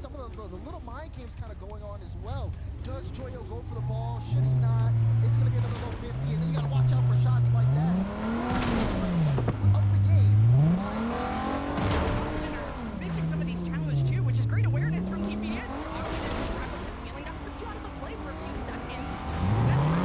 some of the little mind games kind of going on as well. Does Joyo go for the ball? Should he not? Is it going to be another low 50? And then you got to watch out for shots like that. Up the game. Missing some of these challenges too, which is great awareness from Team BDS. It's Oxygen to drive up the ceiling. That puts you out of the play for a few seconds. That's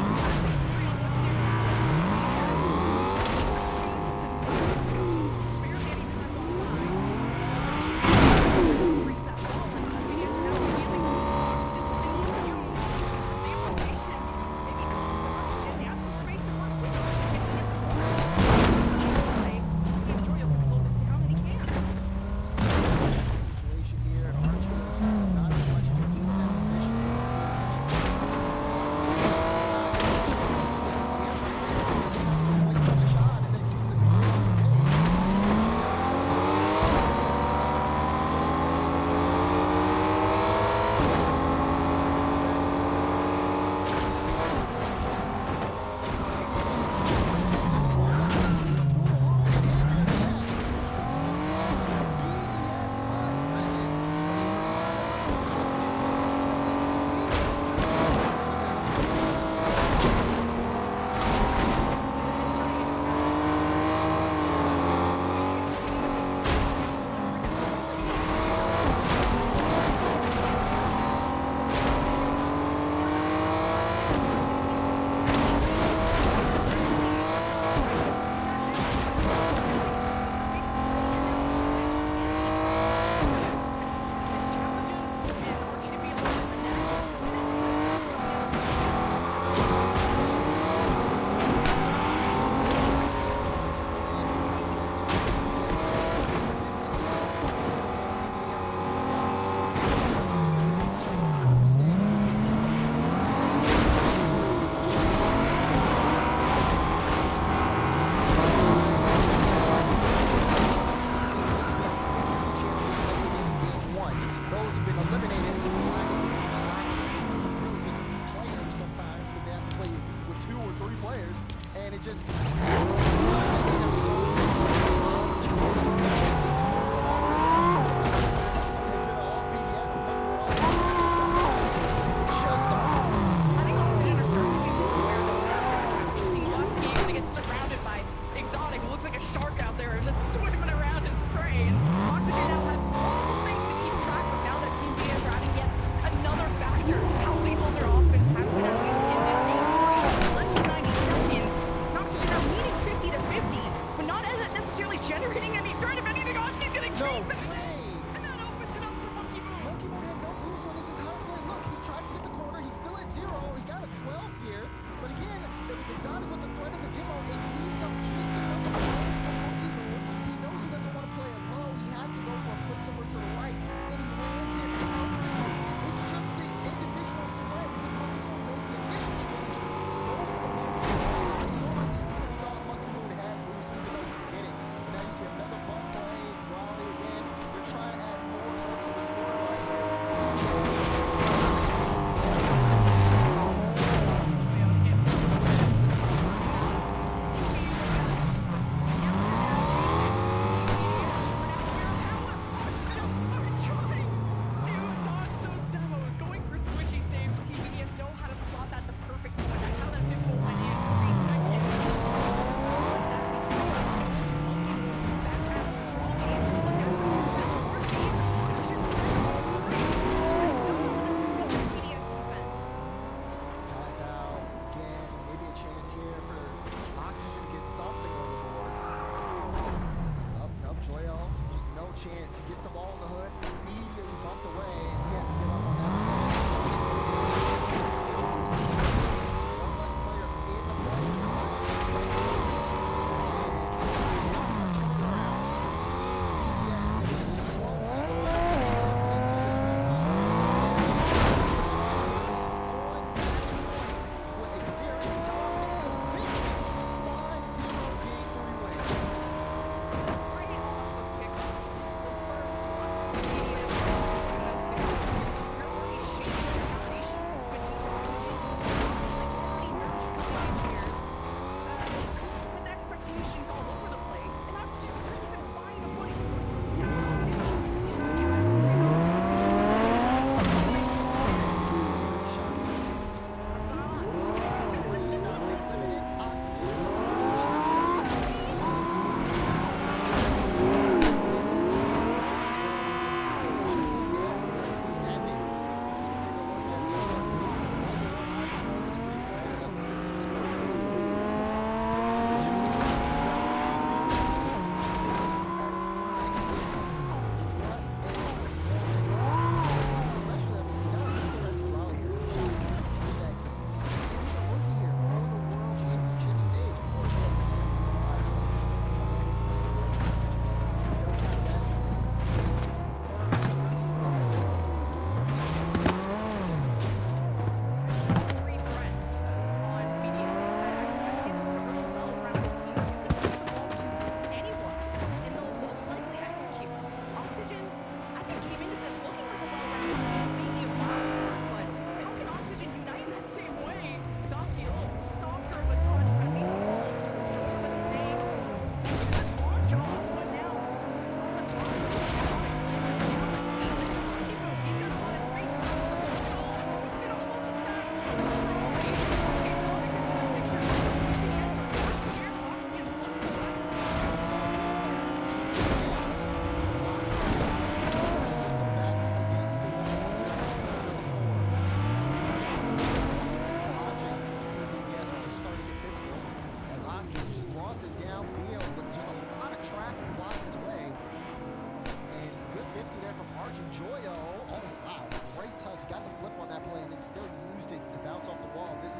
Oxygen. Joyo, oh wow, great touch. Got the flip on that play and then still used it to bounce off the wall. This is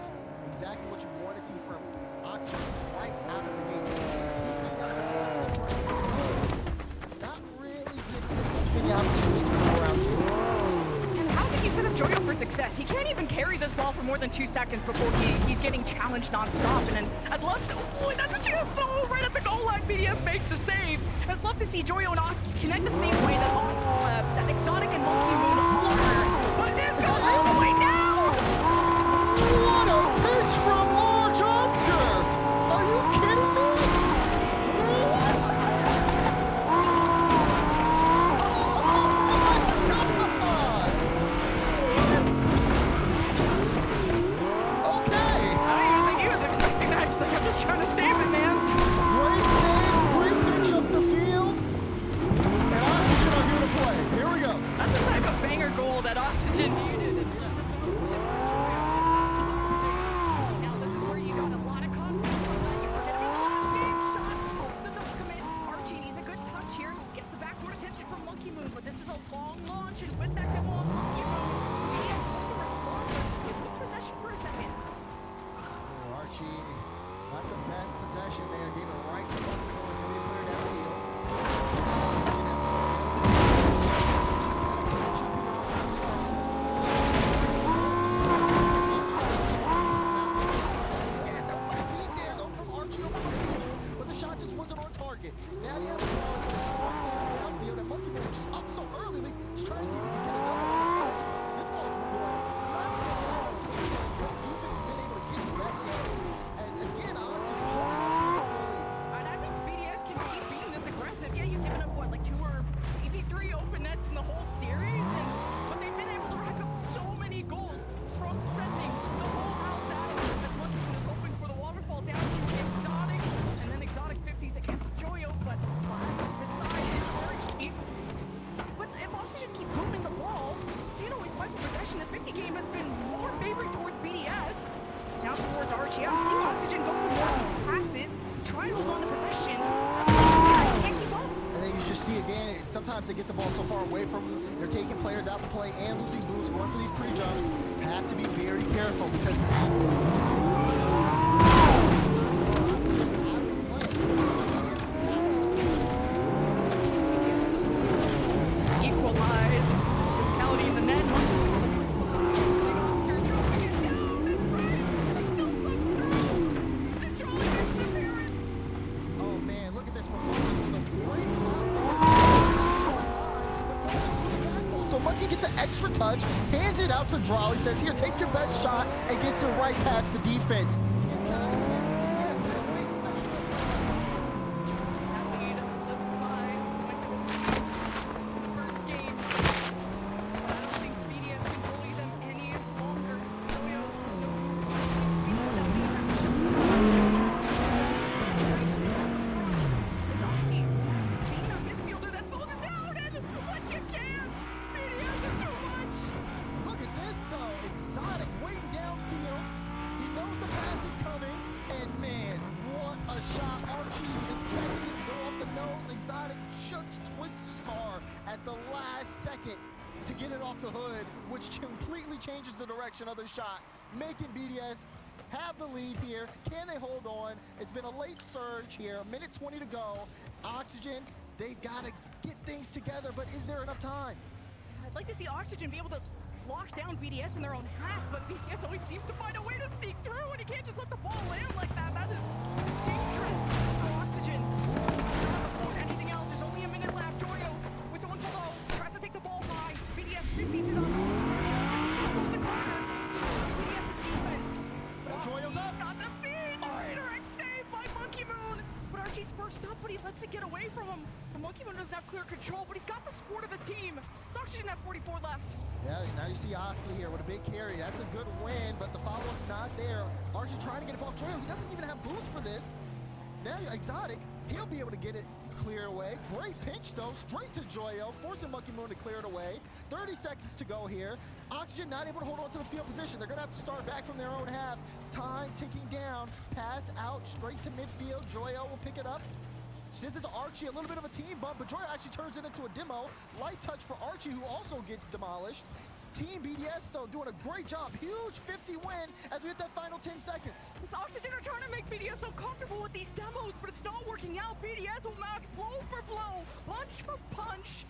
exactly what you want to see from Oxygen right out of the gate. Not really giving the opportunities to go around you. And how can you set up Joyo for success? He can't even carry this ball for more than 2 seconds before he's getting challenged nonstop. And then I'd love to, oh, that's a chance, oh, right at the goal line, BDS makes the save. I'd love to see Joyo and Oski connect the same way that Exotic and Monkey Moon are. But this goes all the way down! What a pitch from Large Oscar! Are you kidding me? Trying to save it, man. Great save, great pitch up the field, and Oxygen are here to play. Here we go. That's the type of banger goal that Oxygen needed. Now this is where you got a lot of confidence from that. You forget about the last game shot. Still doesn't commit. Archie needs a good touch here. Gets the backboard attention from Monkey Moon, but this is a long launch, and with that demo on Monkey Moon, he has to respond. He lose possession for a second. Archie. Not the best possession there. Gave it right to Monkey Moon. It's going to be a clear downfield. Yes, that was like a beat there, though, from Archie over Monkey Moon, but the shot just wasn't on target. Now you have the ball in the downfield, and Monkey Moon just up so early to try to see if he can get it done. This ball's going defense has been able to get set yet. Again, Oxygen holding on to the lead. And I think BDS can keep being this aggressive. Yeah, you've given up, what, like 2 or maybe 3 open nets in the whole series, but they've been able to rack up so many goals from sending the whole house out of it. As Monkey Moon is hoping for the waterfall down to Exotic, and then Exotic 50s against Joyo, but his side is Archie. But if Oxygen keep moving the ball, you know, he's fighting for possession. The 50 game has been more favored towards BDS. Now towards Archie. I'm seeing Oxygen go for more of these passes, try and hold on to possession. Can't keep up. And then you just see again, sometimes they get the ball so far away from them, they're taking players out the play and losing boosts, going for these pre-jumps. Have to be very careful because equalize. Physicality in the net. oh man, look at this from so Monkey gets an extra touch, hands it out to Drawley, says, here, take your best shot, and gets it right past the defense. Shot. Archie was expecting it to go off the nose. Exotic just twists his car at the last second to get it off the hood, which completely changes the direction of the shot, making BDS have the lead here. Can they hold on? It's been a late surge here, a minute 20 to go. Oxygen, they've got to get things together, but is there enough time? I'd like to see Oxygen be able to lock down BDS in their own half, but BDS always seems to find a way to sneak through, and he can't just let the ball land like that. That is dangerous for Oxygen. Before anything else, there's only a minute left. Joyo with someone below tries to take the ball high. BDS 50s it up. The corner. BDS's defense. Joyo's up. Got the feed. Direct save by Monkey Moon. But Archie's first up, but he lets it get away from him. And Monkey Moon doesn't have clear control, but he's got the support of his team. It's Oxygen at 44 left. Yeah, now you see Oski here with a big carry. That's a good win, but the follow-up's not there. Archie trying to get it off Joyo. He doesn't even have boost for this. Now Exotic, he'll be able to get it cleared away. Great pinch though, straight to Joyo, forcing Monkey Moon to clear it away. 30 seconds to go here. Oxygen not able to hold on to the field position. They're gonna have to start back from their own half. Time ticking down, pass out straight to midfield. Joyo will pick it up. Sends it to Archie, a little bit of a team bump, but Joy actually turns it into a demo. Light touch for Archie, who also gets demolished. Team BDS, though, doing a great job. Huge 50 win as we hit that final 10 seconds. This Oxygen are trying to make BDS uncomfortable with these demos, but it's not working out. BDS will match blow for blow, punch for punch,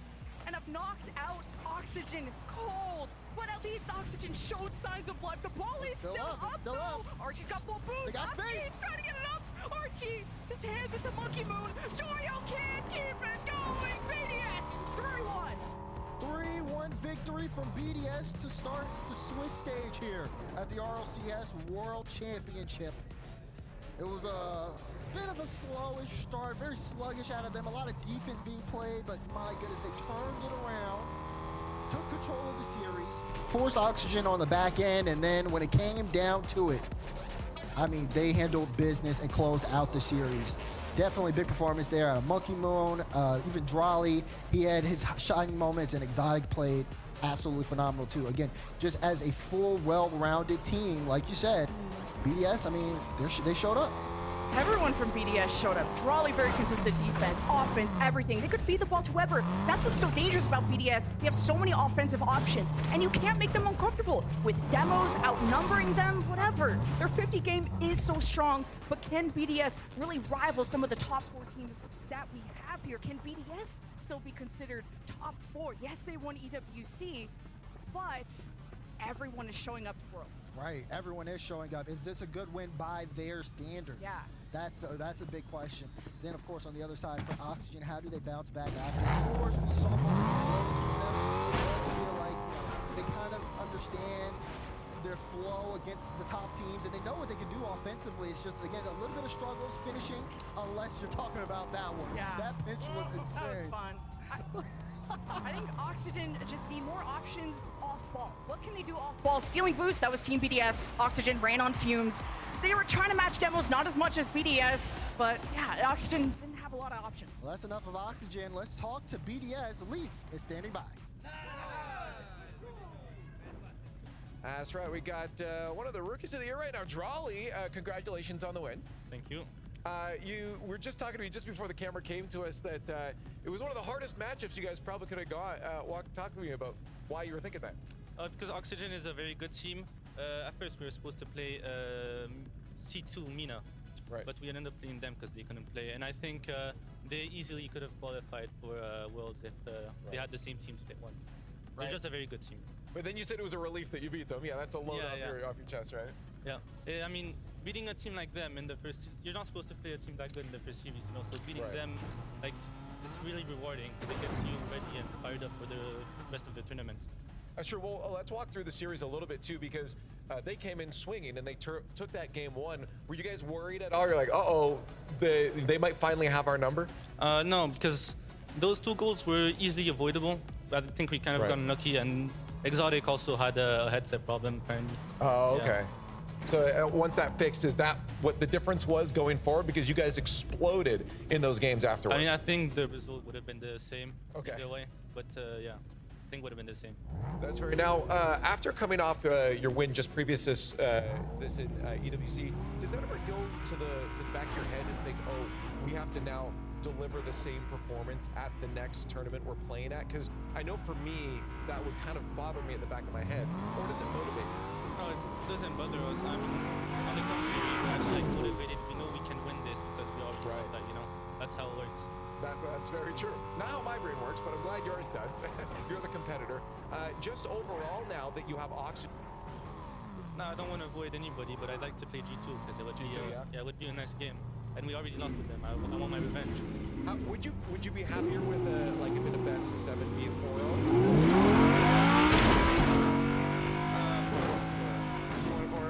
and have knocked out Oxygen cold. But at least Oxygen showed signs of life. The ball is still up, though. Archie's got full boost. They got space. He's trying to get it up. Archie just hands it to Monkey Moon. Joyo can't keep it going. BDS 3-1. 3-1 victory from BDS to start the Swiss stage here at the RLCS World Championship. It was a bit of a slowish start, very sluggish out of them. A lot of defense being played, but my goodness, they turned it around, took control of the series, forced Oxygen on the back end, and then when it came down to it, I mean, they handled business and closed out the series. Definitely big performance there out of Monkey Moon, even Drawley. He had his shining moments, and Exotic played absolutely phenomenal too. Again, just as a full, well-rounded team, like you said, BDS, I mean, they showed up. Everyone from BDS showed up. Drawley, very consistent defense, offense, everything. They could feed the ball to whoever. That's what's so dangerous about BDS. They have so many offensive options, and you can't make them uncomfortable. With demos, outnumbering them, whatever. Their 50 game is so strong, but can BDS really rival some of the top 4 teams that we have here? Can BDS still be considered top 4? Yes, they won EWC, but everyone is showing up to Worlds. Right, everyone is showing up. Is this a good win by their standards? Yeah. That's a big question. Then, of course, on the other side for Oxygen, how do they bounce back after? Of course, we saw moments of growth from them. It does feel like they kind of understand their flow against the top teams, and they know what they can do offensively. It's just, again, a little bit of struggles finishing, unless you're talking about that one. Yeah. That pinch was insane. That was fun. I think Oxygen just need more options off ball. What can they do off ball? Stealing boost, that was Team BDS. Oxygen ran on fumes. They were trying to match demos, not as much as BDS, but yeah, Oxygen didn't have a lot of options. Well, that's enough of Oxygen. Let's talk to BDS. Leaf is standing by. That's right, we got one of the rookies of the year right now, Drawley. Congratulations on the win. Thank you. You were just talking to me just before the camera came to us that it was one of the hardest matchups you guys probably could have got. Talk to me about why you were thinking that. Because Oxygen is a very good team. At first we were supposed to play C2 Mina, Right. but we ended up playing them because they couldn't play. And I think they easily could have qualified for Worlds if they had the same team split one. They're Right. just a very good team. But then you said it was a relief that you beat them. Yeah, that's a load off your chest, right? Yeah, I mean, beating a team like them in the first, you're not supposed to play a team that good in the first series, you know. So beating Right. them, like, it's really rewarding because it gets you ready and fired up for the rest of the tournament. Sure. Well, let's walk through the series a little bit too, because they came in swinging and they took that game one. Were you guys worried at all? You're like, uh-oh, they might finally have our number? No, because those 2 goals were easily avoidable. I think we kind of Right. got unlucky, and Exotic also had a headset problem apparently. Oh, Yeah. okay. So once that fixed, is that what the difference was going forward? Because you guys exploded in those games afterwards. I mean, I think the result would have been the same Okay. either way, but yeah, I think would have been the same. That's very. Now, after coming off your win just previous this in EWC, does that ever go to the back of your head and think, oh, we have to now deliver the same performance at the next tournament we're playing at? Because I know for me that would kind of bother me at the back of my head. Or does it motivate you? No, it doesn't bother us. I mean, on the contrary, we're actually like motivated. We know we can win this because we already Right. know that, you know. That's how it works. That's very true. Not how my brain works, but I'm glad yours does. You're the competitor. Just overall now that you have Oxygen. No, I don't want to avoid anybody, but I'd like to play G2 because it would be G2, yeah. it would be a nice game. And we already lost with them. I want my revenge. Would you be happier with like if in a best 7 be a 4-0?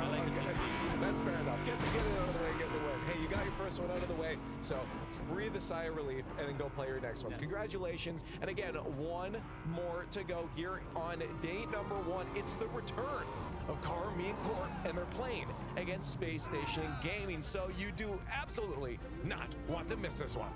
I like a G2. That's fair enough. Get it out of the way, get the win. Hey, you got your first one out of the way, so breathe a sigh of relief and then go play your next ones. Yeah. Congratulations. And again, one more to go here on day number 1. It's the return of Carmine Corp, and they're playing against Space Station Gaming, so you do absolutely not want to miss this one.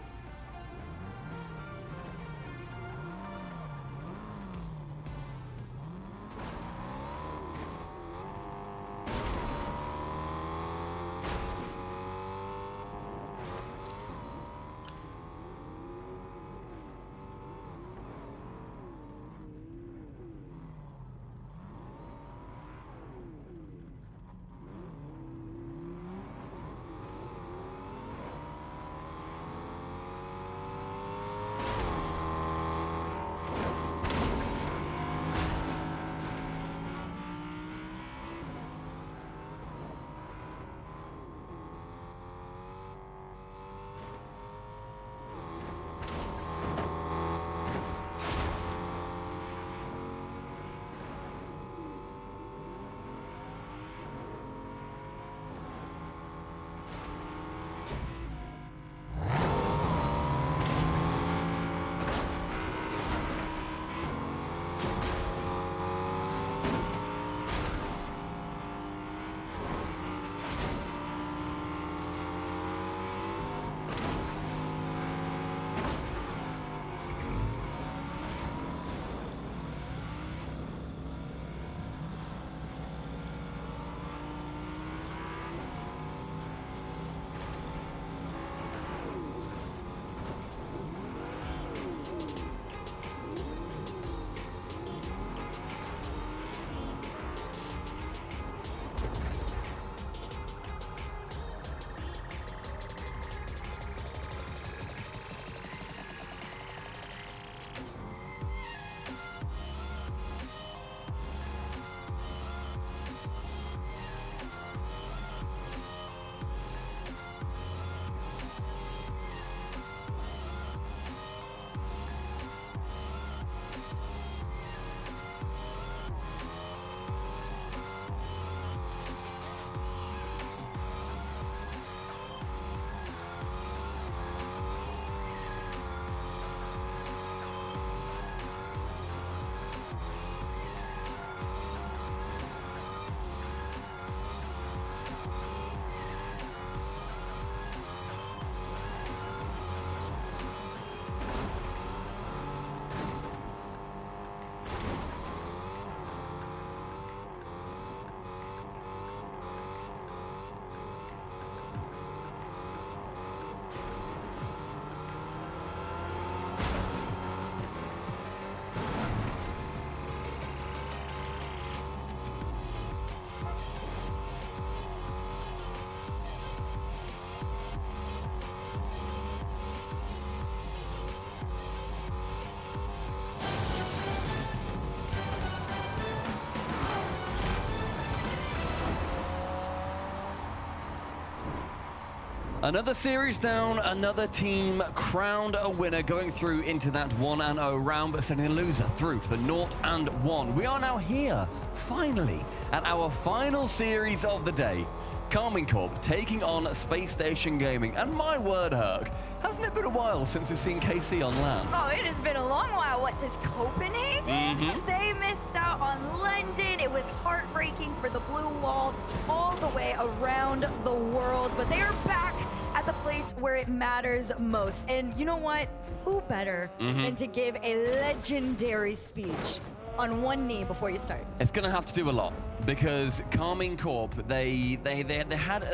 Another series down, another team crowned a winner, going through into that 1-0 round, but sending the loser through to the 0-1. We are now here, finally, at our final series of the day. Carmine Corp taking on Space Station Gaming. And my word, Herc, hasn't it been a while since we've seen KC on land? Oh, it has been a long while. What, since Copenhagen? They missed out on London. It was heartbreaking for the Blue Wall all the way around the world. But they are back at the place where it matters most. And you know what? Who better than to give a legendary speech on one knee before you start? It's going to have to do a lot because Carmine Corp, they had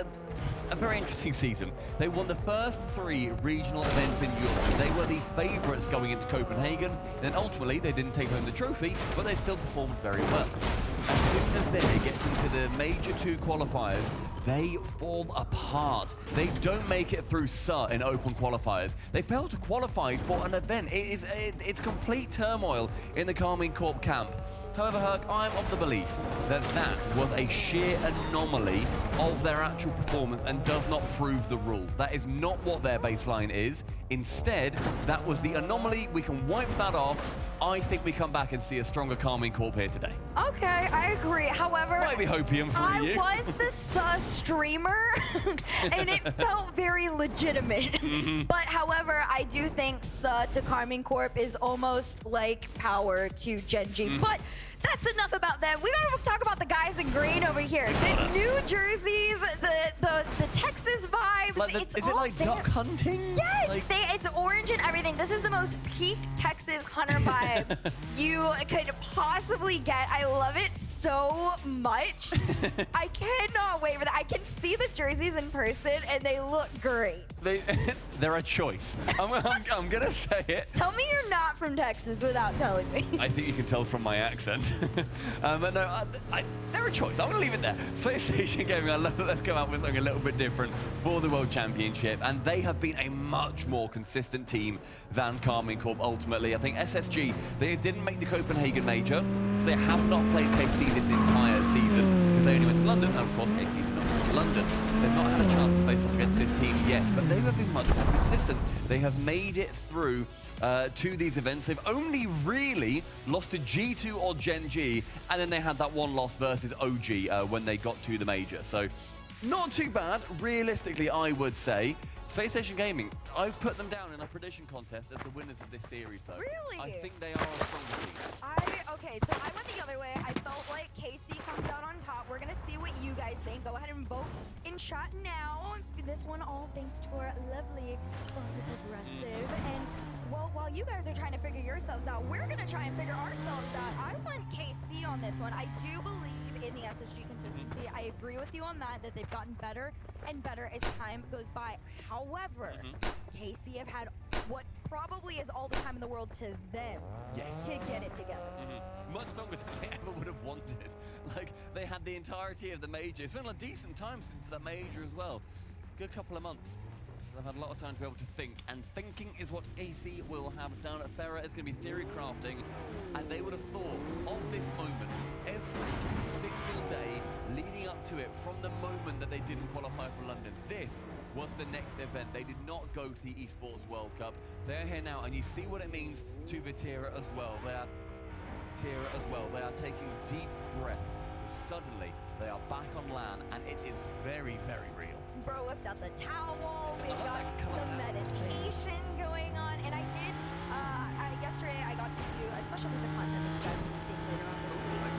a very interesting season. They won the first 3 regional events in Europe. They were the favorites going into Copenhagen. Then ultimately, they didn't take home the trophy, but they still performed very well. As soon as they get into the major 2 qualifiers, they fall apart. They don't make it through SUR in open qualifiers. They fail to qualify for an event. It's complete turmoil in the Carmine Corp camp. However, Herc, I'm of the belief that that was a sheer anomaly of their actual performance and does not prove the rule. That is not what their baseline is. Instead, that was the anomaly. We can wipe that off. I think we come back and see a stronger Carmine Corp here today. Okay, I agree. However, Might be hopium for I you. was the sus streamer, and it felt very legitimate. But however, I do think Suh to Carmine Corp is almost like power to Genji. But that's enough about them. We gotta talk about the guys in green over here. The New Jerseys, the Texas vibes. Like it's is it all like there. duck hunting? Yes, Like, it's orange and everything. This is the most peak Texas hunter vibes you could possibly get. I love it so much. I cannot wait for that. I can see the jerseys in person and they look great. they're a choice. I'm gonna say it. Tell me you're not from Texas without telling me. I think you can tell from my accent. But no, they're a choice. I'm going to leave it there. Space Station Gaming, I love that they've come out with something a little bit different for the World Championship, and they have been a much more consistent team than Carmine Corp ultimately. I think SSG, they didn't make the Copenhagen Major, so they have not played KC this entire season, because they only went to London, and of course KC did not go to London. So they've not had a chance to face off against this team yet, but they have been much more consistent. They have made it through to these events. They've only really lost to G2 or Gen G, and then they had that one loss versus OG when they got to the major. So not too bad, realistically, I would say. Space Station Gaming, I've put them down in a prediction contest as the winners of this series, though. Really? I think they are a stronger team. Okay, so I went the other way. I felt like KC comes out on top. We're gonna see what you guys think. Go ahead and vote in chat now. This one all thanks to our lovely sponsor Progressive. And well, while you guys are trying to figure yourselves out, we're gonna try and figure ourselves out. I want KC on this one. I do believe in the SSG consistency. I agree with you on that they've gotten better and better as time goes by. However, KC have had what probably is all the time in the world to them to get it together. Much longer than they ever would have wanted. Like, they had the entirety of the major. It's been a decent time since the major as well. Good couple of months. So they've had a lot of time to be able to think, and thinking is what AC will have down at Ferra. It's going to be theory crafting, and they would have thought of this moment every single day leading up to it from the moment that they didn't qualify for London. This was the next event. They did not go to the Esports World Cup. They're here now, and you see what it means to Vatira as well. They are taking deep breaths. Suddenly, they are back on land, and it is very, very real. Bro whipped out the towel. We've got that colour the meditation going on. And I did, yesterday I got to do a special piece of content that you guys will be seeing later on this week with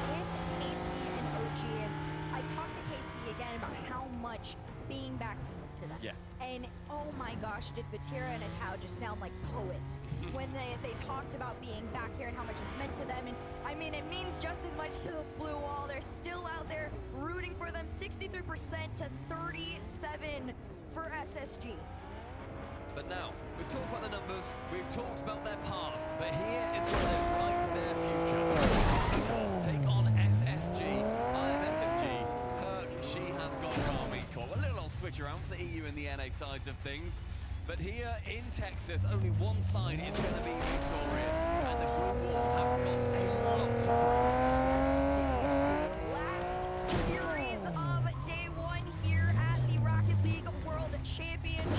AC and OG. And I talked to KC again about how much being back means to them. Yeah. And oh my gosh, did Vatira and Atao just sound like poets when they talked about being back here and how much it's meant to them. And I mean, it means just as much to the Blue Wall. They're still out there rooting for them. 63% to 37 for SSG. But now, we've talked about the numbers, we've talked about their past, but here is where they write their future. Take on SSG. I am SSG. Herc, she has got Carmine Corp. A little old switch around for the EU and the NA sides of things. But here in Texas, only one side is going to be victorious, and the Blue Wall have got a lot to prove. Last series of day one here at the Rocket League World Championship.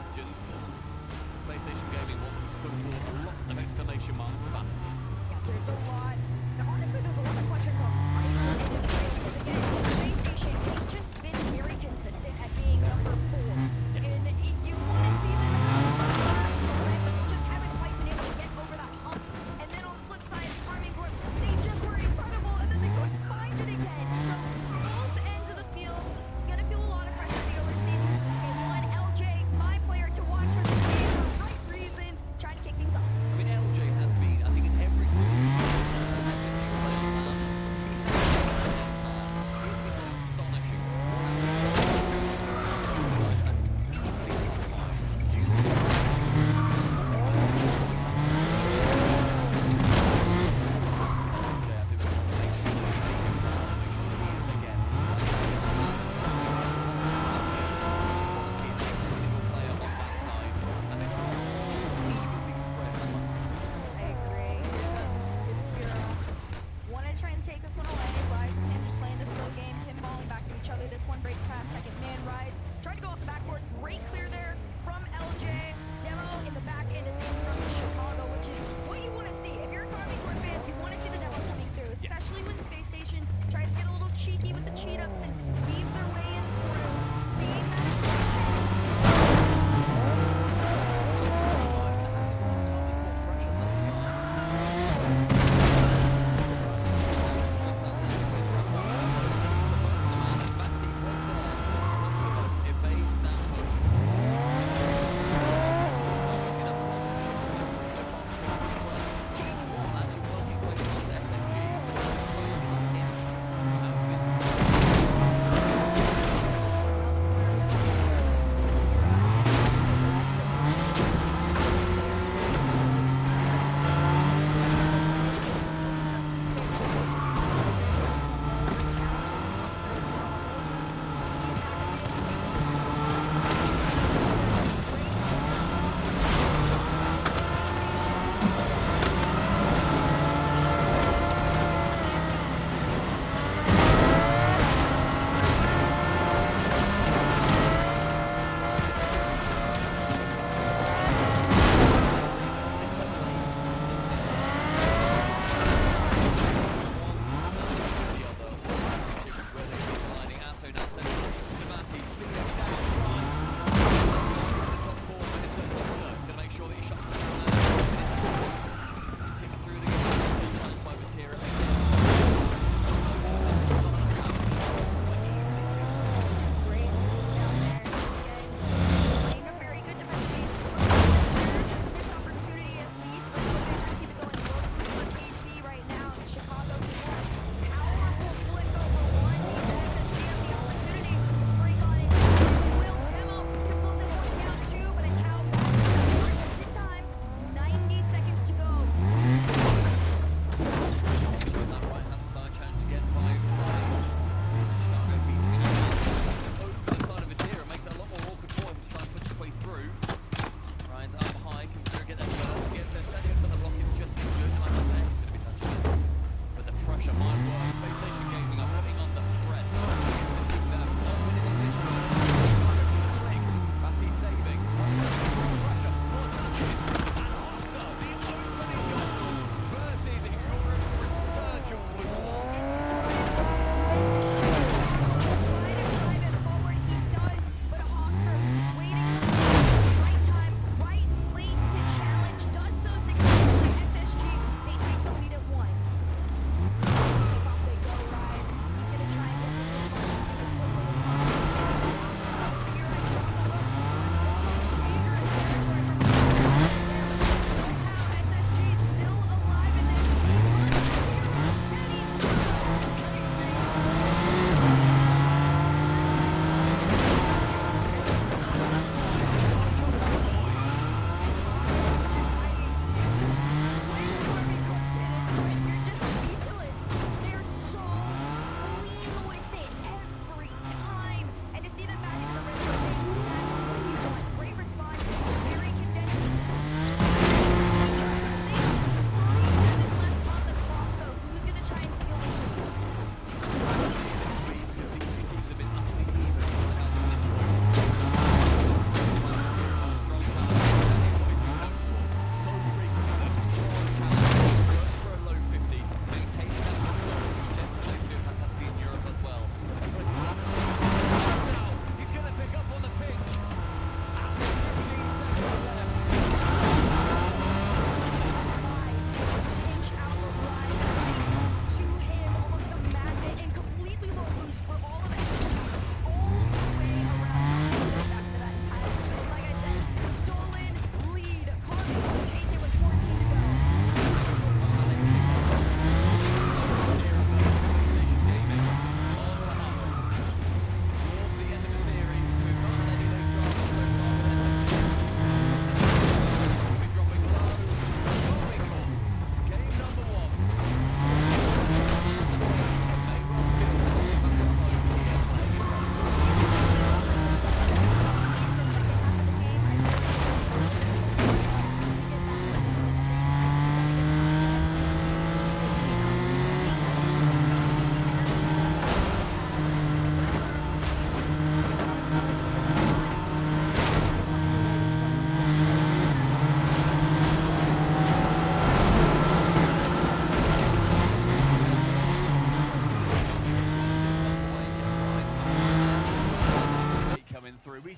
questions. PlayStation Gaming wanting to put forward a lot of exclamation marks to battle. Yeah, there's a lot. Now, honestly, there's a lot of questions on either end of the field because, again, PlayStation, they've just been very consistent at being number 4. And you want to see them but they just haven't quite been able to get over that hump. And then on the flip side, Farming Group, they just were incredible, and then they couldn't find it again. So both ends of the field gonna feel a lot of pressure at the early stages of this game. One, LJ, my player to watch for this game for the right reasons, trying to kick things off. I mean, LJ has been, I think, in every single SSG player. He's been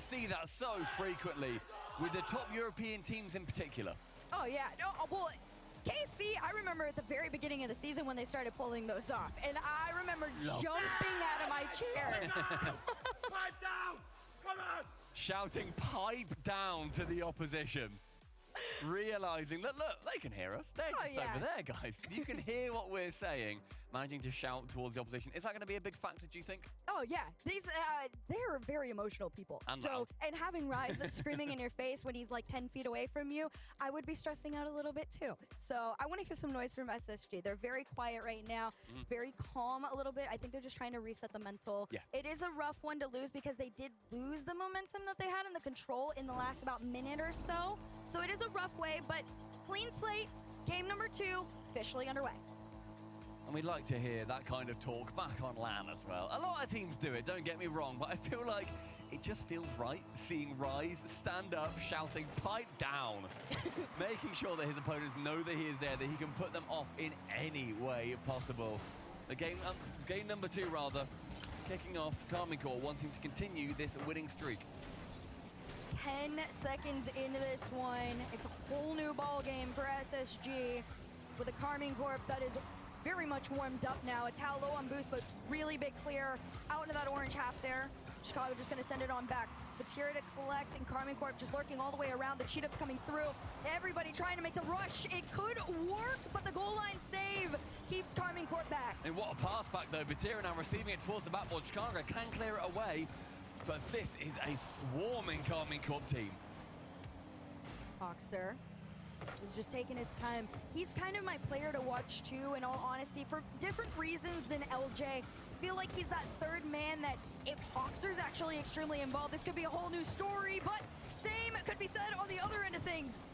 see that so frequently with the top European teams in particular. Oh, yeah. No, well, KC, I remember at the very beginning of the season when they started pulling those off, and I remember jumping out of my chair. Pipe down! Come on! Shouting pipe down to the opposition. Realizing that, look, they can hear us. They're just over there, guys. You can hear what we're saying. Managing to shout towards the opposition. Is that going to be a big factor, do you think? Oh, yeah. They're very emotional people. And loud. And having Rise screaming in your face when he's like 10 feet away from you, I would be stressing out a little bit too. So I want to hear some noise from SSG. They're very quiet right now, very calm a little bit. I think they're just trying to reset the mental. Yeah. It is a rough one to lose because they did lose the momentum that they had and the control in the last about minute or so. So it is a rough way, but clean slate, game number 2, officially underway. And we'd like to hear that kind of talk back on LAN as well. A lot of teams do it, don't get me wrong, but I feel like it just feels right seeing Rise stand up, shouting, pipe down, making sure that his opponents know that he is there, that he can put them off in any way possible. The game number 2, rather, kicking off, Karmine Corp wanting to continue this winning streak. 10 seconds into this one. It's a whole new ball game for SSG with a Karmine Corp that is very much warmed up now. A Tao low on boost, but really big clear out into that orange half there. Chicago just going to send it on back. Vatira to collect, and Karmine Corp just lurking all the way around. The cheat-up's coming through. Everybody trying to make the rush. It could work, but the goal line save keeps Karmine Corp back. And what a pass back, though. Vatira now receiving it towards the backboard. Chicago can clear it away, but this is a swarming Karmine Corp team. Foxer is just taking his time. He's kind of my player to watch too, in all honesty, for different reasons than LJ. I feel like he's that third man that if Hoxer's actually extremely involved, this could be a whole new story, but same could be said on the other end of things.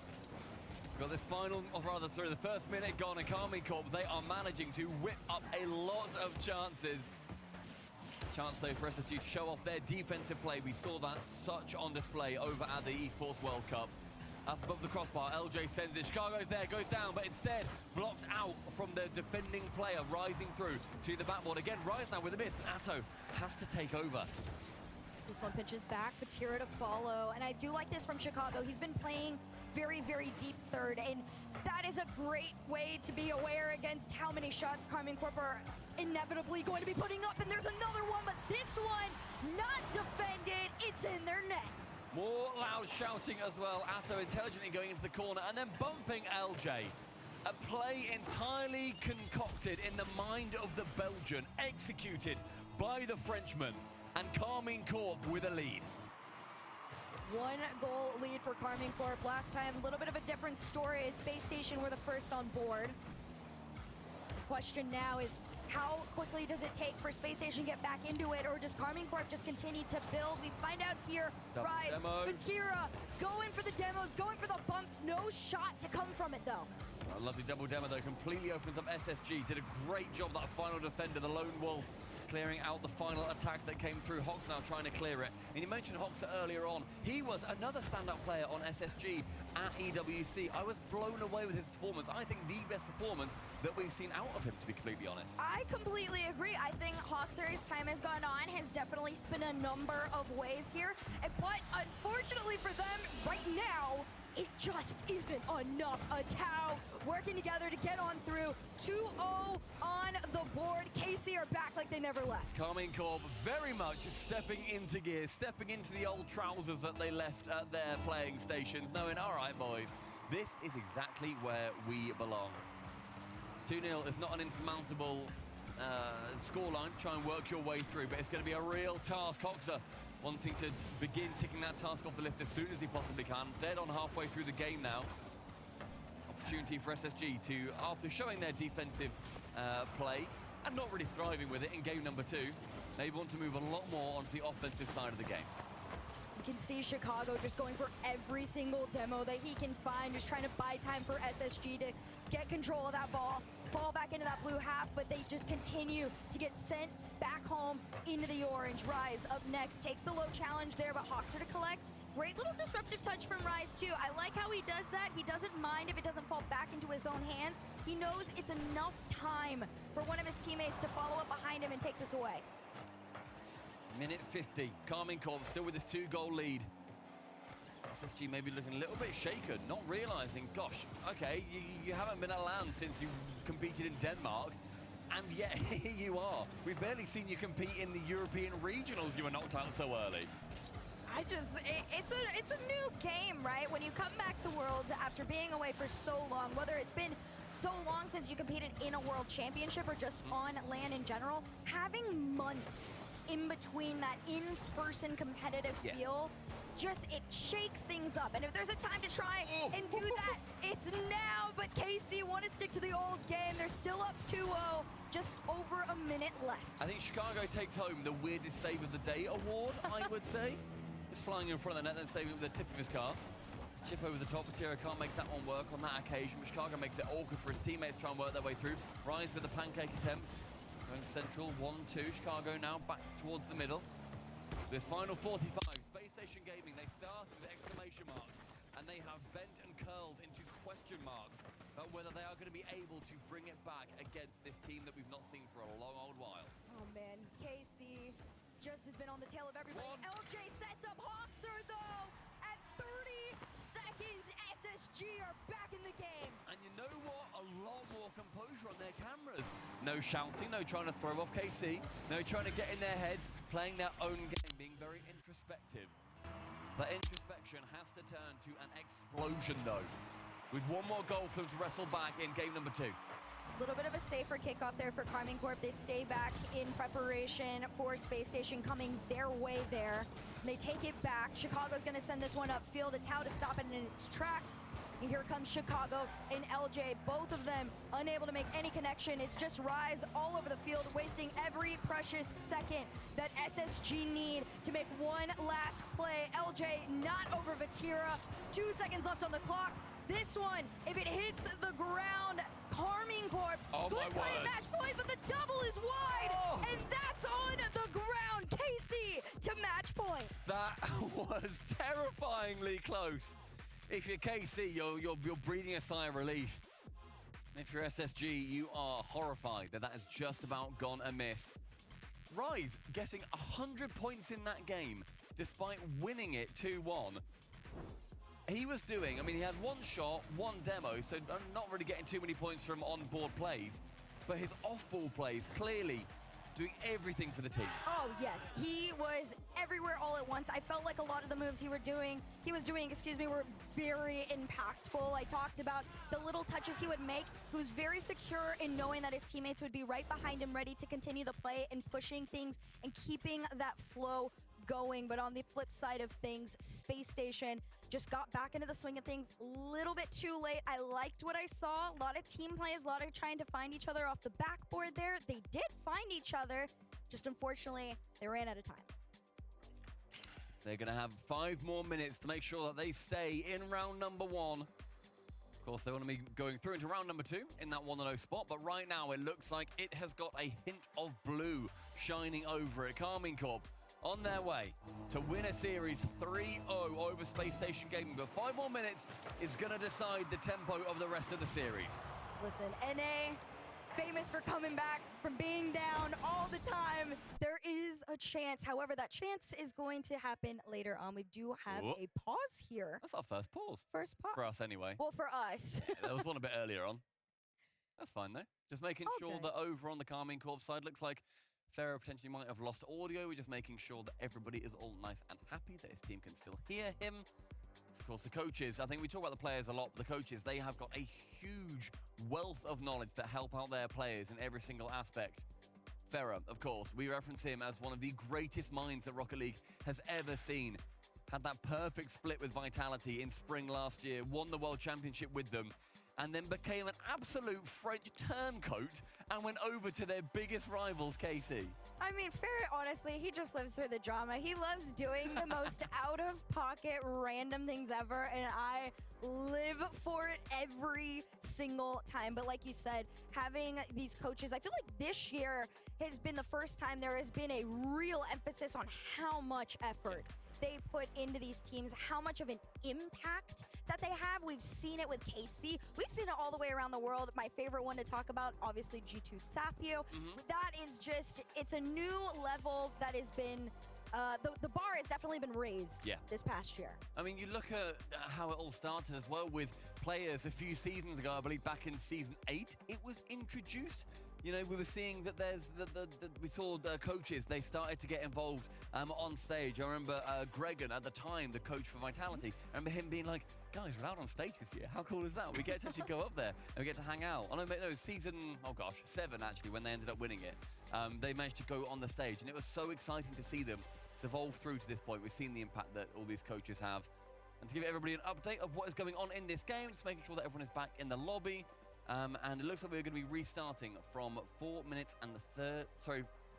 We've got this the first minute gone, and Karmine Corp, they are managing to whip up a lot of chances. Chance, though, for SSG to show off their defensive play. We saw that such on display over at the Esports World Cup. Up above the crossbar, LJ sends it. Chicago's there, goes down, but instead blocked out from the defending player, rising through to the backboard. Again, Rise now with a miss, and Atto has to take over. This one pitches back, Vatira to follow, and I do like this from Chicago. He's been playing very, very deep third, and that is a great way to be aware against how many shots Karmine Corp are inevitably going to be putting up, and there's another one, but this one not defended. It's in their net. More loud shouting as well. Atto intelligently going into the corner and then bumping LJ. A play entirely concocted in the mind of the Belgian, executed by the Frenchman, and Karmine Corp with a lead. 1 goal lead for Karmine Corp. Last time, a little bit of a different story as Space Station were the first on board. The question now is, how quickly does it take for Space Station to get back into it, or does Karmine Corp just continue to build? We find out here. Rise, Vatira, going for the demos, going for the bumps. No shot to come from it, though. A lovely double demo, though, completely opens up SSG. Did a great job, that final defender, the Lone Wolf, clearing out the final attack that came through. Hox now trying to clear it. And you mentioned Hoxer earlier on. He was another stand-up player on SSG at EWC. I was blown away with his performance. I think the best performance that we've seen out of him, to be completely honest. I completely agree. I think Hoxer, as time has gone on, has definitely spun a number of ways here. But unfortunately for them, right now, it just isn't enough. A Tao working together to get on through. 2-0 on the board. KC are back like they never left. Karmine Corp very much stepping into gear, stepping into the old trousers that they left at their playing stations, knowing, all right, boys, this is exactly where we belong. 2-0 is not an insurmountable scoreline to try and work your way through, but it's going to be a real task. Hoxer wanting to begin ticking that task off the list as soon as he possibly can. Dead on halfway through the game now. Opportunity for SSG to, after showing their defensive play and not really thriving with it in game number 2, they want to move a lot more onto the offensive side of the game. You can see Chicago just going for every single demo that he can find, just trying to buy time for SSG to get control of that ball, fall back into that blue half, but they just continue to get sent back home into the orange. Rise up next, takes the low challenge there, but Hoxer to collect. Great little disruptive touch from Rise, too. I like how he does that. He doesn't mind if it doesn't fall back into his own hands. He knows it's enough time for one of his teammates to follow up behind him and take this away. Minute 50. Carmine Corp still with his 2-goal lead. SSG maybe looking a little bit shaken, not realizing, gosh, okay, you haven't been at LAN since you competed in Denmark, and yet here you are. We've barely seen you compete in the European regionals. You were knocked out so early. It's a new game, right? When you come back to Worlds after being away for so long, whether it's been so long since you competed in a World Championship or just on LAN in general, having months in between that in-person competitive feel, it shakes things up. And if there's a time to try and do that, it's now. But KC want to stick to the old game. They're still up 2-0, just over a minute left. I think Chicago takes home the weirdest save of the day award, I would say. Just flying in front of the net, then saving it with the tip of his car. Chip over the top. Patira can't make that one work on that occasion, but Chicago makes it awkward for his teammates to try and work their way through. Rise with the pancake attempt. Going central, 1-2. Chicago now back towards the middle. This final 45, Space Station Gaming, they started with exclamation marks, and they have bent and curled into question marks about whether they are going to be able to bring it back against this team that we've not seen for a long old while. Oh man, KC just has been on the tail of everybody. LJ sets up Hawkser though. At 30 seconds, SSG are back in the game. And you know what? A lot more composure on their cameras. No shouting, no trying to throw off KC, no trying to get in their heads, playing their own game, being very introspective. That introspection has to turn to an explosion though, with one more goal for them to wrestle back in game number 2. A little bit of a safer kickoff there for Carmine Corp. They stay back in preparation for Space Station coming their way there. They take it back. Chicago's going to send this one upfield. A Tau to stop it in its tracks. And here comes Chicago and LJ, both of them unable to make any connection. It's just Rise all over the field, wasting every precious second that SSG need to make one last play. LJ not over Vatira. 2 seconds left on the clock. This one, if it hits the ground, Carmine Corp, good play, match point, but the double is wide, and that's on the ground. Casey to match point. That was terrifyingly close. If you're KC, you're breathing a sigh of relief. If you're SSG, you are horrified that has just about gone amiss. Rise getting 100 points in that game, despite winning it 2-1. He was doing, he had one shot, one demo, so not really getting too many points from on-board plays, but his off-ball plays clearly doing everything for the team. Oh, yes. He was everywhere all at once. I felt like a lot of the moves he was doing, were very impactful. I talked about the little touches he would make. He was very secure in knowing that his teammates would be right behind him, ready to continue the play and pushing things and keeping that flow going. But on the flip side of things, Space Station just got back into the swing of things a little bit too late. I liked what I saw. A lot of team plays, a lot of trying to find each other off the backboard there. They did find each other, just unfortunately, they ran out of time. They're going to have 5 more minutes to make sure that they stay in round number 1. Of course, they want to be going through into round number 2 in that 1-0 spot, but right now it looks like it has got a hint of blue shining over it. Carmine Corp on their way to win a series 3-0 over Space Station Gaming, but 5 more minutes is going to decide the tempo of the rest of the series. Listen, NA, famous for coming back from being down all the time. There is a chance. However, that chance is going to happen later on. We do have a pause here. That's our first pause. First pause. For us, anyway. Well, for us. Yeah, there was one a bit earlier on. That's fine, though. Just making sure that over on the Carmine Corp side, looks like Pharaoh potentially might have lost audio. We're just making sure that everybody is all nice and happy, that his team can still hear him. So, of course, the coaches, I think we talk about the players a lot, but the coaches, they have got a huge wealth of knowledge that help out their players in every single aspect. Pharaoh, of course, we reference him as one of the greatest minds that Rocket League has ever seen. Had that perfect split with Vitality in spring last year, won the World Championship with them, and then became an absolute French turncoat and went over to their biggest rivals, KC. I mean, Ferret, honestly, he just lives for the drama. He loves doing the most out-of-pocket, random things ever, and I live for it every single time. But like you said, having these coaches, I feel like this year has been the first time there has been a real emphasis on how much effort they put into these teams, how much of an impact that they have. We've seen it with KC. We've seen it all the way around the world. My favorite one to talk about, obviously G2 Safio. That is just, it's a new level that has been, the bar has definitely been raised this past year. I mean, you look at how it all started as well with players a few seasons ago, I believe back in season 8, it was introduced. You know, we were seeing that there's we saw the coaches, they started to get involved on stage. I remember Gregan at the time, the coach for Vitality, I remember him being like, guys, we're out on stage this year. How cool is that? We get to actually go up there and we get to hang out. Oh, no, season, 7 actually, when they ended up winning it. They managed to go on the stage and it was so exciting to see them evolve through to this point. We've seen the impact that all these coaches have. And to give everybody an update of what is going on in this game, just making sure that everyone is back in the lobby. And it looks like we're going to be restarting from 4 minutes and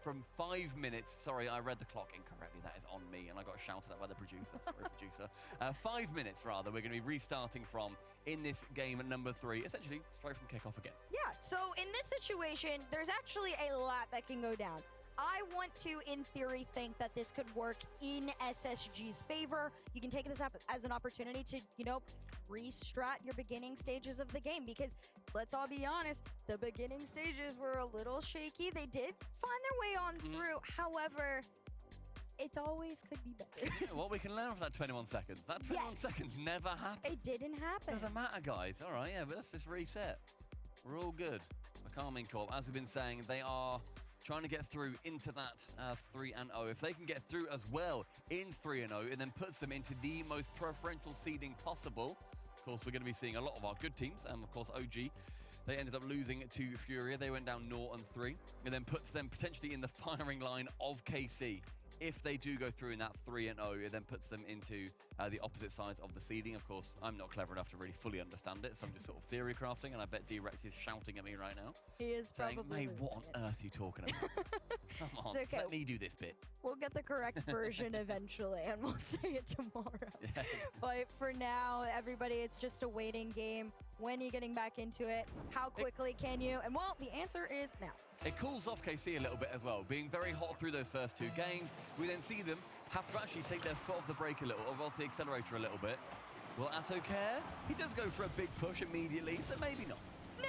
from 5 minutes. Sorry, I read the clock incorrectly. That is on me, and I got shouted at by the producer. Sorry, producer. 5 minutes, rather, we're going to be restarting from in this game number 3, essentially straight from kickoff again. Yeah, so in this situation, there's actually a lot that can go down. I want to, in theory, think that this could work in SSG's favor. You can take this up as an opportunity to, you know, restrat your beginning stages of the game because, let's all be honest, the beginning stages were a little shaky. They did find their way on through. However, it always could be better. Yeah, well, we can learn from that 21 seconds. That 21 seconds never happened. It didn't happen. Doesn't matter, guys. All right, yeah, but let's just reset. We're all good. The Carmine Corp, as we've been saying, they are trying to get through into that 3-0. If they can get through as well in 3-0, it then puts them into the most preferential seeding possible. Of course, we're going to be seeing a lot of our good teams. Of course, OG, they ended up losing to Furia. They went down 0-3. It then puts them potentially in the firing line of KC. If they do go through in that 3-0, it then puts them into the opposite sides of the seeding. Of course, I'm not clever enough to really fully understand it, so I'm just sort of theory crafting, and I bet D-Rex is shouting at me right now. He is saying, probably mate, what on earth are you talking about? Come on, okay. let me do this bit. We'll get the correct version eventually, and we'll say it tomorrow. Yeah. But for now, everybody, it's just a waiting game. When are you getting back into it? How quickly can you? And well, the answer is now. It cools off KC a little bit as well, being very hot through those first 2 games. We then see them have to actually take their foot off the brake a little, or off the accelerator a little bit. Will Atto care? He does go for a big push immediately, so maybe not. No,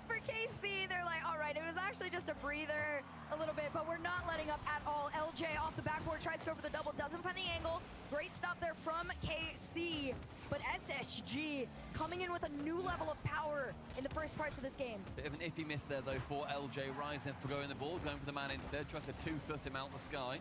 for KC, they're like, all right, it was actually just a breather a little bit, but we're not letting up at all. LJ off the backboard, tries to go for the double, doesn't find the angle. Great stop there from KC, but SSG coming in with a new level of power in the first parts of this game. Bit of an iffy miss there, though, for LJ. Rising for going the ball, going for the man instead, tries to 2-foot him out the sky.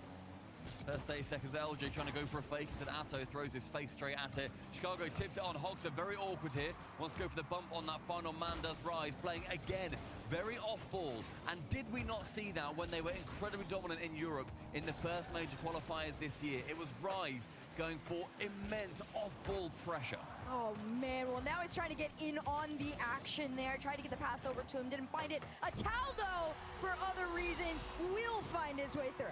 First 30 seconds, LJ trying to go for a fake instead Atto throws his face straight at it. Chicago tips it on. Hogs are very awkward here. Wants to go for the bump on that final man does Rise, playing again very off ball. And did we not see that when they were incredibly dominant in Europe in the first major qualifiers this year? It was Rise going for immense off-ball pressure. Oh man, well now he's trying to get in on the action there. Tried to get the pass over to him, didn't find it. Atal though, for other reasons, will find his way through.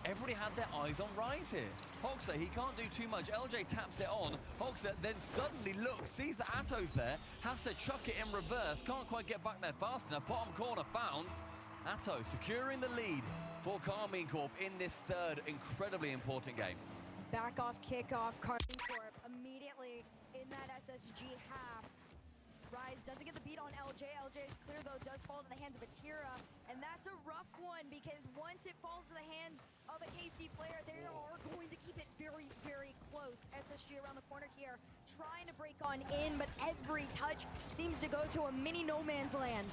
Everybody had their eyes on Rise here. Hoxer, he can't do too much. LJ taps it on. Hoxer then suddenly looks, sees that Atto's there, has to chuck it in reverse, can't quite get back there fast enough. Bottom corner found. Atto securing the lead for Carmine Corp in this third incredibly important game. Back off kickoff, Carmine Corp immediately in that SSG half. Rise doesn't get the beat on LJ. LJ is clear, though, does fall to the hands of Atira. And that's a rough one because once it falls to the hands of a KC player, they are going to keep it very, very close. SSG around the corner here, trying to break on in, but every touch seems to go to a mini no man's land.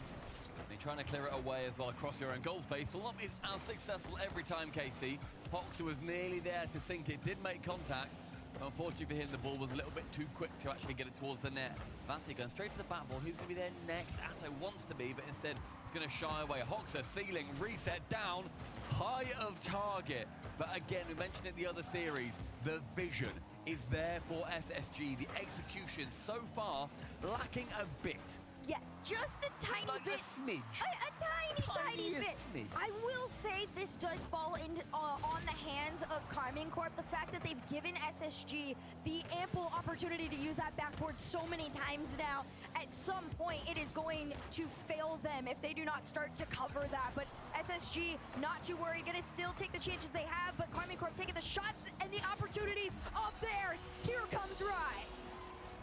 They're trying to clear it away as well across your own goal face. Will not be as successful every time, KC. Hoxer was nearly there to sink it, did make contact. Unfortunately for him, the ball was a little bit too quick to actually get it towards the net. Vati going straight to the back ball. Who's going to be there next? Atto wants to be, but instead it's going to shy away. Hoxer ceiling, reset down, high of target. But again, we mentioned it in the other series, the vision is there for SSG. The execution so far lacking a bit. Yes, just a tiny like bit. A smidge. A tiny bit. Smidge. I will say this does fall into, on the hands of Carmine Corp. The fact that they've given SSG the ample opportunity to use that backboard so many times now, at some point it is going to fail them if they do not start to cover that. But SSG not too worried, gonna still take the chances they have, but Karmine Corp taking the shots and the opportunities of theirs. Here comes Rise.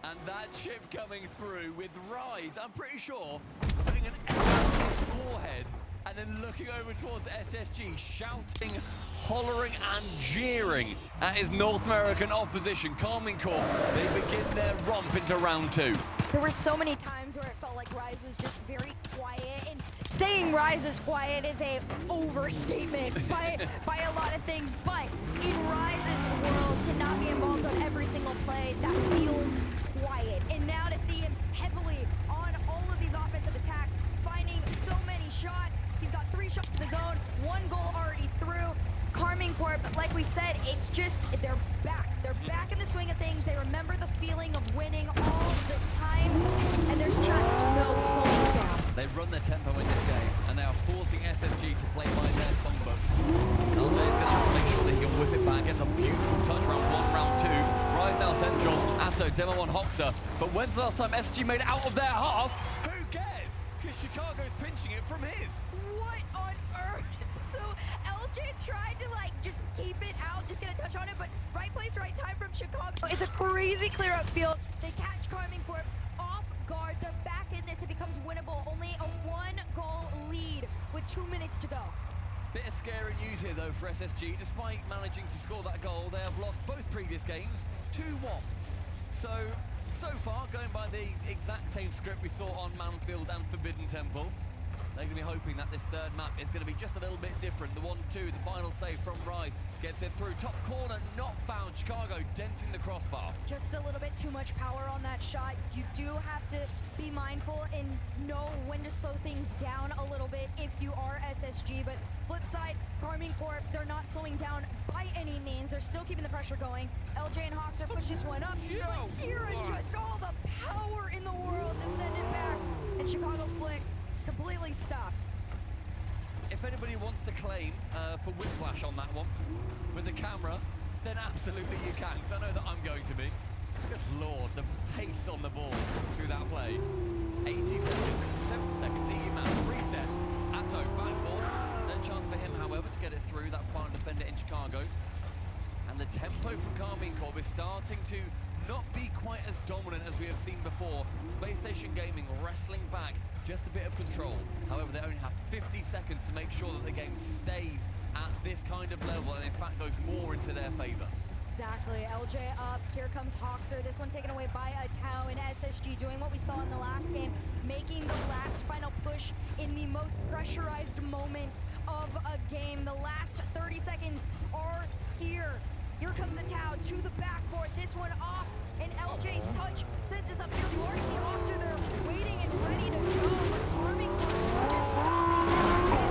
And that chip coming through with Rise, I'm pretty sure, putting an L on his forehead and then looking over towards SSG, shouting, hollering and jeering at his North American opposition. Karmine Corp, they begin their romp into round 2. There were so many times where it felt like Rise was just very quiet, and saying Rise is quiet is a overstatement by a lot of things, but in Rise's world, to not be involved on every single play, that feels quiet. And now to see him heavily on all of these offensive attacks, finding so many shots. He's got 3 shots of his own, 1 goal already through. Karmine Corp, like we said, it's just, they're back. They're back in the swing of things. They remember the feeling of winning all the time, and there's just no slowing down. They run their tempo in this game, and they are forcing SSG to play by their songbook. LJ is going to have to make sure that he can whip it back. Gets a beautiful touch round 1, round 2. Rise now central, Atto, Demo on Hoxer. But when's the last time SSG made it out of their half? Who cares? Because Chicago's pinching it from his. What on earth? So LJ tried to just keep it out, just get a touch on it, but right place, right time from Chicago. It's a crazy clear up field. They catch Karmine Corp off guard. They're back in this. It becomes winnable. Only a 1-goal lead with 2 minutes to go. Bit of scary news here though for SSG. Despite managing to score that goal, they have lost both previous games 2-1. So far, going by the exact same script we saw on Manfield and Forbidden Temple, they're going to be hoping that this third map is going to be just a little bit different. The 1-2, the final save from Rise, gets it through. Top corner, not found. Chicago denting the crossbar. Just a little bit too much power on that shot. You do have to be mindful and know when to slow things down a little bit if you are SSG. But flip side, Karmine Corp, they're not slowing down by any means. They're still keeping the pressure going. LJ and Hoxer push this one up. But Tira, just all the power in the world to send it back. And Chicago Flick completely stopped. If anybody wants to claim for whiplash on that one with the camera, then absolutely you can, because I know that I'm going to be. Good lord, the pace on the ball through that play. 80 seconds, 70 seconds, EU map, reset. Atto, backboard. No chance for him, however, to get it through that final defender in Chicago. And the tempo from Karmine Corp is starting to not be quite as dominant as we have seen before. Space Station Gaming wrestling back just a bit of control. However, they only have 50 seconds to make sure that the game stays at this kind of level and in fact goes more into their favor. Exactly. LJ up. Here comes Hoxer. This one taken away by a Tau, and SSG doing what we saw in the last game, making the last final push in the most pressurized moments of a game. The last 30 seconds are here. Here comes the Tau to the backboard. This one off, and LJ's touch sends us upfield. You already see Hoxer there waiting and ready to go, but Karmine Corp just stopping everything.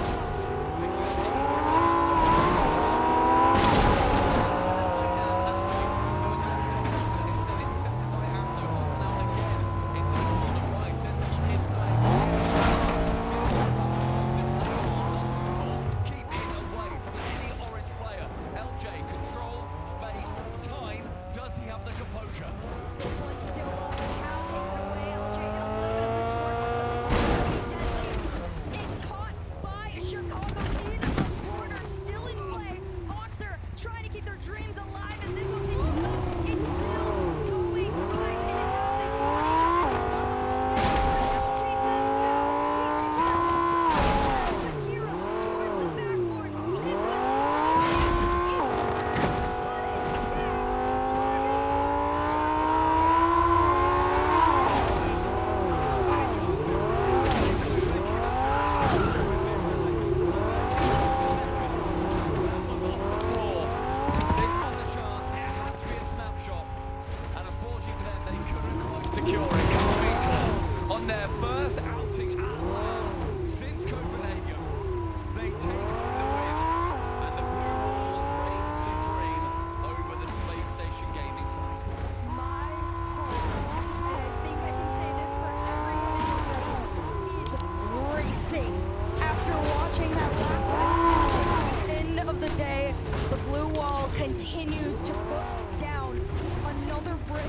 Continues to put down another brick,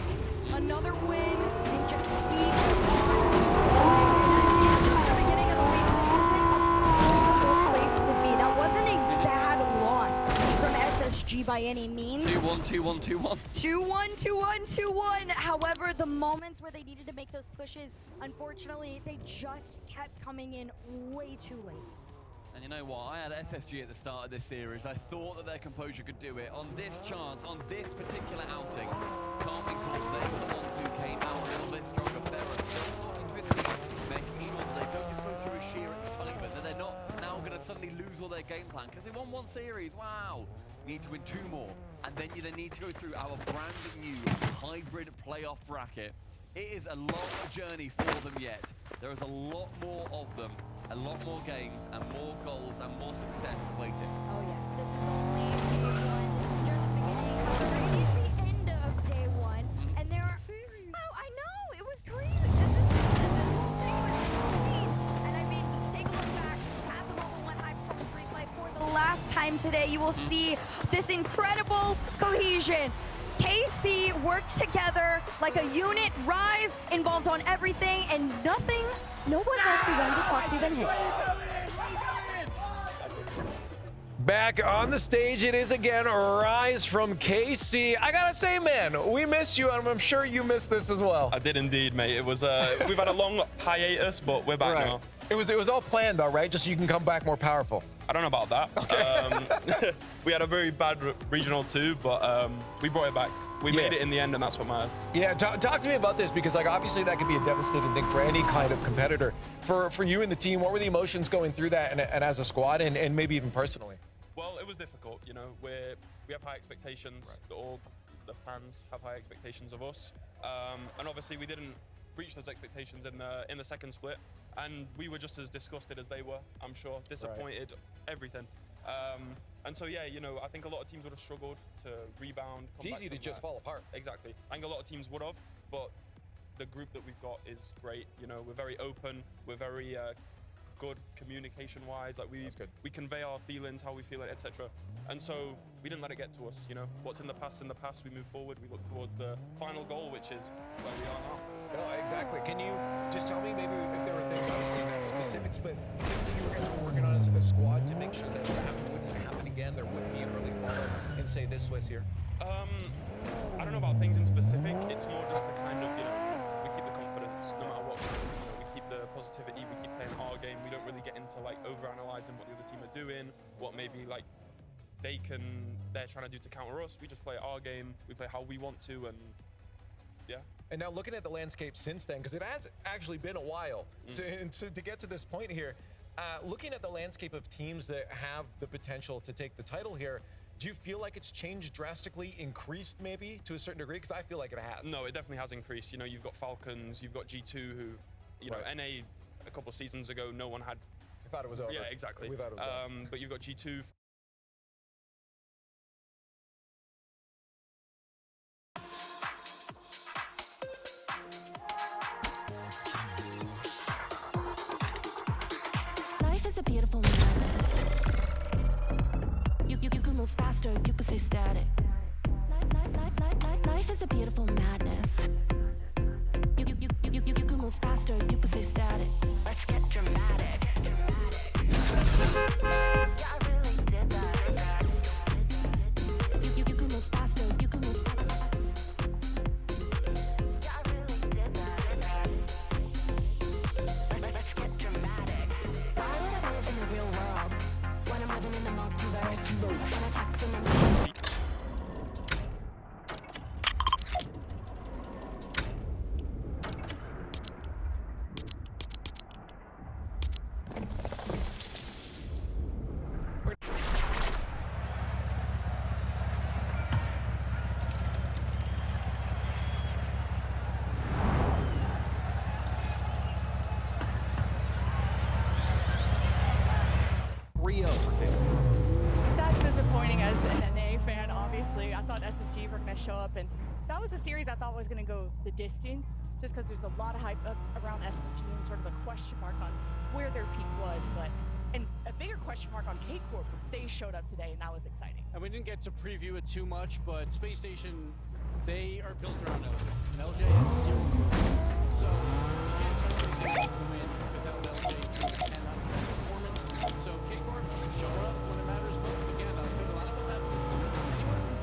another win, and just keep on going. And the beginning of the week, this isn't a place to by any means. 2-1, 2-1, 2-1. 2-1, 2-1, 2-1. However, the moments where they needed to make those pushes, unfortunately, they just kept coming in way too late. And you know what? I had SSG at the start of this series. I thought that their composure could do it. On this chance, on this particular outing, Carmine Corp, they were the ones who came out a little bit stronger. Berra still talking to his team, making sure that they don't just go through a sheer excitement, that they're not now going to suddenly lose all their game plan. Because they won one series, wow. You need to win 2 more. And then you need to go through our brand new hybrid playoff bracket. It is a long journey for them yet. There is a lot more of them, a lot more games, and more goals, and more success waiting. Oh yes, this is only day 1. This is just the beginning. Already is the end of day 1. And there are... Oh, I know! It was crazy! This whole thing was insane! And I mean, take a look back at the Level 1 High Performance Replay for the last time today. You will see this incredible cohesion. KC worked together like a unit, Rise involved on everything, and no one else we wanted to talk to than him. Back on the stage, it is again Rise from KC. I gotta say, man, we missed you, and I'm sure you missed this as well. I did indeed, mate. It was we've had a long hiatus, but we're back now. It was all planned though, right? Just so you can come back more powerful. I don't know about that. Okay. We had a very bad regional 2, but we brought it back. We made it in the end, and that's what matters. Yeah, talk to me about this, because like obviously that could be a devastating thing for any kind of competitor. For you and the team, what were the emotions going through that, and as a squad, and maybe even personally? Well, it was difficult. You know, we have high expectations. Right. The org, the fans have high expectations of us, and obviously we didn't reach those expectations in the second split, and we were just as disgusted as they were. I'm sure, disappointed, everything. And so, yeah, you know, I think a lot of teams would have struggled to rebound. It's easy to just fall apart. Exactly. I think a lot of teams would have, but the group that we've got is great. You know, we're very open. We're very good communication-wise. Like we convey our feelings, how we feel it, etc. And so we didn't let it get to us. You know, what's in the past, in the past. We move forward. We look towards the final goal, which is where we are now. No, exactly. Can you just tell me maybe if there were things, obviously not specifics, but things that you guys were working on as a squad to make sure that wouldn't happen again, there wouldn't be an early follow in, say, this Swiss here? I don't know about things in specific. It's more just the kind of, you know, we keep the confidence no matter what happens. You know, we keep the positivity. We keep playing our game. We don't really get into like over-analyzing what the other team are doing, what maybe like they're trying to do to counter us. We just play our game. We play how we want to, and yeah. And now looking at the landscape since then, because it has actually been a while, so to get to this point here, looking at the landscape of teams that have the potential to take the title here, do you feel like it's changed drastically, increased maybe to a certain degree? Because I feel like it has. No, it definitely has increased. You know, you've got Falcons, you've got G2, who, you know, NA a couple of seasons ago, no one had. We thought it was over. Yeah, exactly. We thought it was over. But you've got G2. Life is a beautiful madness. You can move faster, you can stay static. Life is a beautiful madness. You can move faster, you can stay static. Let's get dramatic. Yeah, I really did that. You can move faster, you can move. Yeah, I really did that. Let's get dramatic. Why would I live in the real world when I'm living in the multiverse? When I tax in the That's disappointing as an NA fan, obviously. I thought SSG were going to show up, and that was a series I thought was going to go the distance, just because there's a lot of hype up around SSG and sort of a question mark on where their peak was, and a bigger question mark on K-Corp. They showed up today, and that was exciting. And we didn't get to preview it too much, but Space Station, they are built around LJ. And LJ has 0 points. So you can't expect SpaceStation to win without LJ to 10 out of 10 performance. So K-Corp show up when it matters, but again, could a lot of us have anywhere?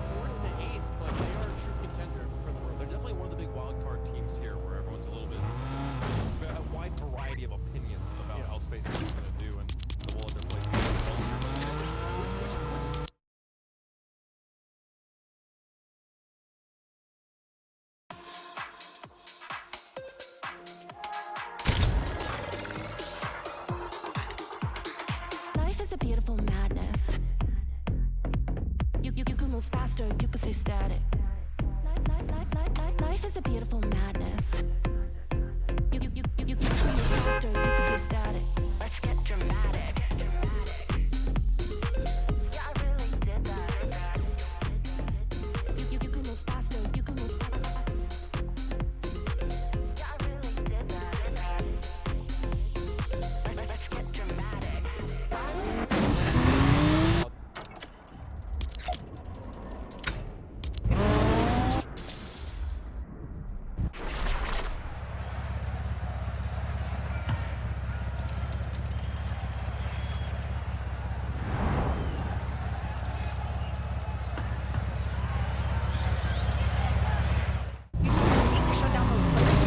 move faster, you can stay static. Life is a beautiful madness. You can move faster, you can stay static. Let's get dramatic. Yeah, I really did that. You can move faster, you can move faster. Yeah, I really did that. Let's get dramatic. Shut down those players.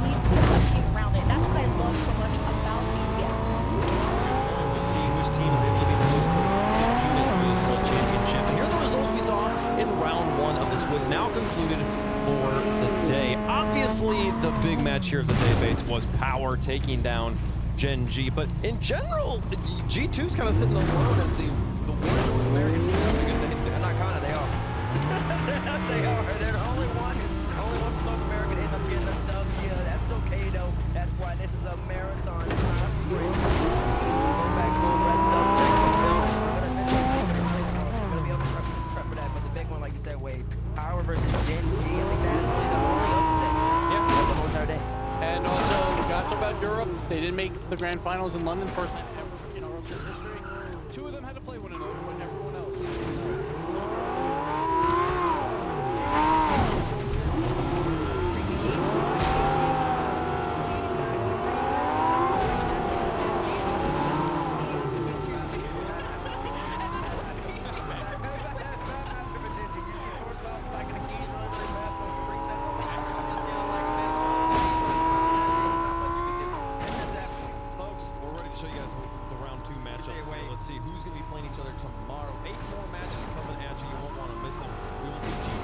Need a team around it. That's what I love so much about BTS. We'll see which team is able to be the most cohesive unit for this World Championship. And here are the results we saw in round 1 of the Swiss, now concluded for the day. Obviously, the big match here of the day, Bates, was Power taking down Gen G. But in general, G2's kind of sitting alone as the one North American team. Because they're not kind of, they are. They are. They're the only one from North America to end up getting a W. That's okay, though. That's why this is a marathon. It's not a sprint. Go back home, rest up, check the film. We're going to be able to prep for that. But the big one, like you said, Wade, Power versus Gen G, I think that is really the only upset. Yeah. Of the whole entire day. And also, we got to talk about Europe. They didn't make the grand finals in London, first time ever in Europe's history. 2 of them had to play one another, but everyone else. Folks, we're ready to show you guys the round 2 matchup. Let's see who's going to be playing each other tomorrow. 8 more matches coming at you. You won't want to miss them. We will see G2